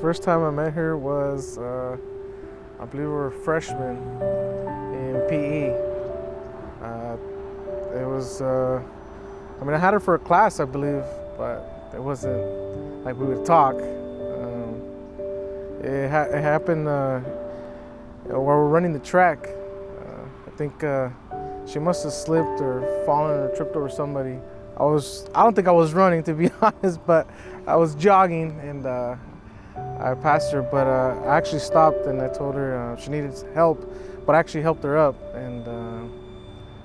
First time I met her was, I believe we were freshmen in PE. It was, I mean, I had her for a class, I believe, but it wasn't like we would talk. It happened while we were running the track. I think she must have slipped or fallen or tripped over somebody. I don't think I was running, to be honest, but I was jogging, and I passed her, but I actually stopped and I told her she needed help, but I actually helped her up. And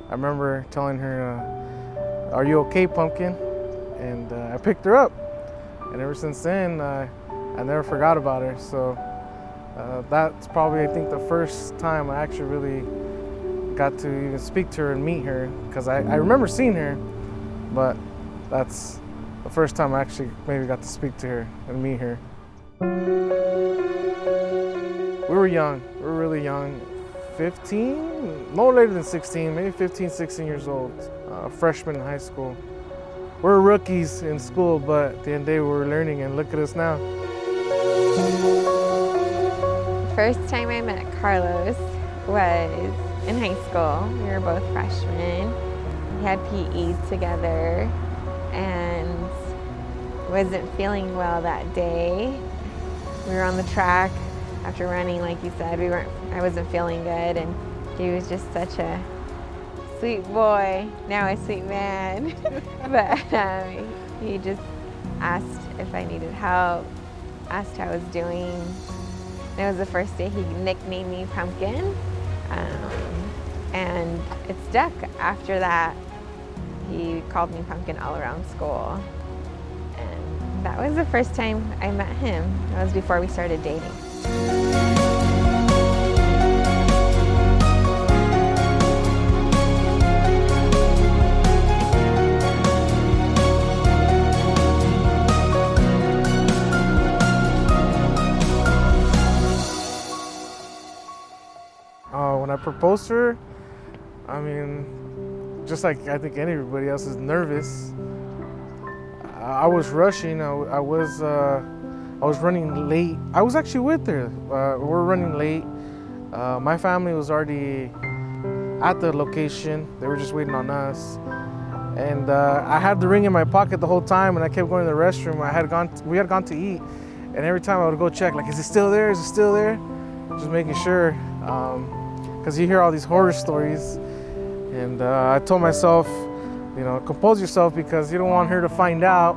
I remember telling her, "Are you okay, Pumpkin?" And I picked her up. And ever since then, I never forgot about her. So that's probably, I think, the first time I actually really got to even speak to her and meet her, because I remember seeing her, but that's the first time I actually maybe got to speak to her and meet her. We were young, we were really young, 15, no later than 16, maybe 15, 16 years old, freshman in high school. We were rookies in school, but at the end of the day we were learning, and look at us now. First time I met Carlos was in high school. We were both freshmen. We had PE together and wasn't feeling well that day. We were on the track after running, like you said. I wasn't feeling good, and he was just such a sweet boy, now a sweet man. But he just asked if I needed help, asked how I was doing. And it was the first day he nicknamed me Pumpkin, and it stuck. After that, he called me Pumpkin all around school. And that was the first time I met him. That was before we started dating. When I proposed to her, I mean, just like I think anybody else is nervous. I was rushing. I was running late. I was actually with her. We were running late. My family was already at the location. They were just waiting on us. And I had the ring in my pocket the whole time, and I kept going to the restroom. We had gone to eat, and every time I would go check, like, is it still there? Is it still there? Just making sure, because you hear all these horror stories. And I told myself, you know, compose yourself, because you don't want her to find out.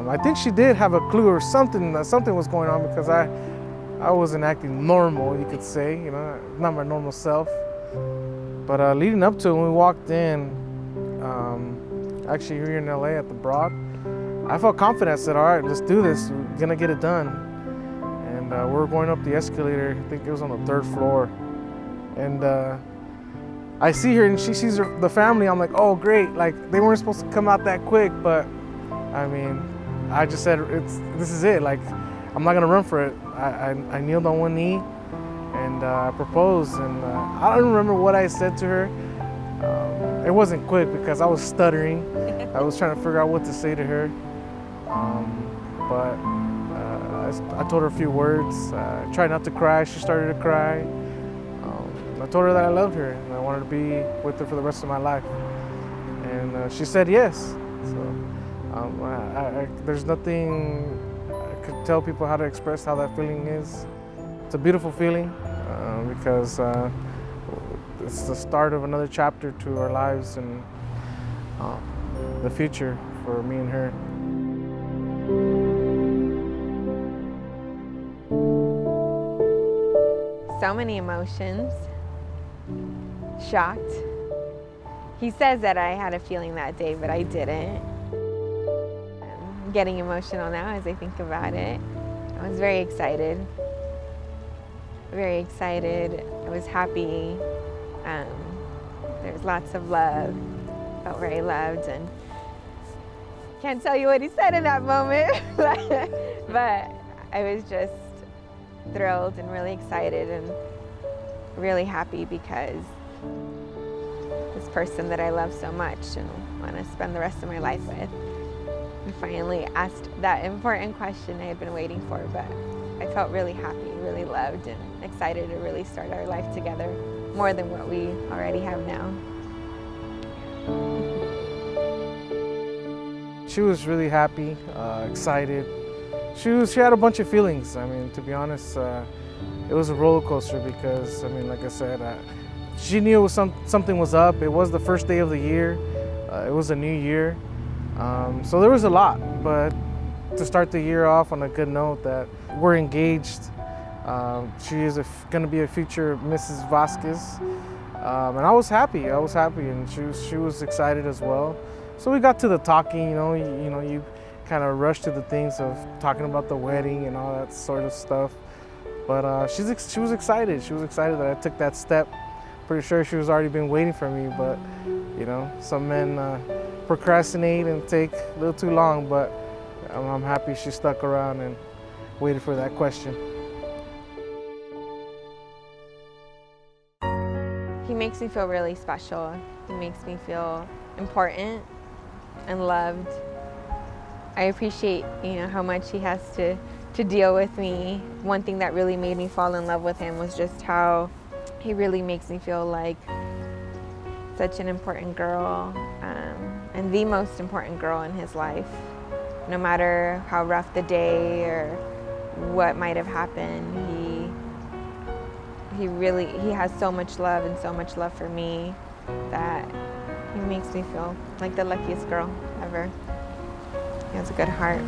I think she did have a clue or something was going on, because I wasn't acting normal, you could say, you know, not my normal self. But leading up to it, when we walked in, actually here in LA at the Broad, I felt confident. I said, all right, let's do this. We're gonna get it done. And we were going up the escalator. I think it was on the 3rd floor. And I see her, and she sees the family. I'm like, oh, great. Like, they weren't supposed to come out that quick, but I mean, I just said, this is it. Like, I'm not gonna run for it. I kneeled on one knee, and I proposed. And I don't remember what I said to her. It wasn't quick because I was stuttering. I was trying to figure out what to say to her. But I told her a few words. I tried not to cry. She started to cry. I told her that I loved her and I wanted to be with her for the rest of my life. And she said yes. So there's nothing I could tell people how to express how that feeling is. It's a beautiful feeling because it's the start of another chapter to our lives and the future for me and her. So many emotions. Shocked. He says that I had a feeling that day, but I didn't. I'm getting emotional now as I think about it. I was very excited. Very excited. I was happy. There was lots of love. Felt very loved, and can't tell you what he said in that moment, but I was just thrilled and really excited and really happy because this person that I love so much and want to spend the rest of my life with, I finally asked that important question I had been waiting for, but I felt really happy, really loved, and excited to really start our life together more than what we already have now. She was really happy, excited. She had a bunch of feelings. I mean, to be honest, it was a roller coaster because, I mean, like I said, she knew it was something was up. It was the first day of the year. It was a new year. So there was a lot, but to start the year off on a good note that we're engaged. She is going to be a future Mrs. Vasquez. And I was happy, and she was excited as well. So we got to the talking, you kind of rush to the things of talking about the wedding and all that sort of stuff. But she was excited. She was excited that I took that step. Pretty sure she was already been waiting for me, but some men procrastinate and take a little too long. But I'm happy she stuck around and waited for that question. He makes me feel really special. He makes me feel important and loved. I appreciate, how much he has to deal with me. One thing that really made me fall in love with him was just how he really makes me feel like such an important girl, and the most important girl in his life. No matter how rough the day or what might have happened, he has so much love and so much love for me that he makes me feel like the luckiest girl ever. He has a good heart.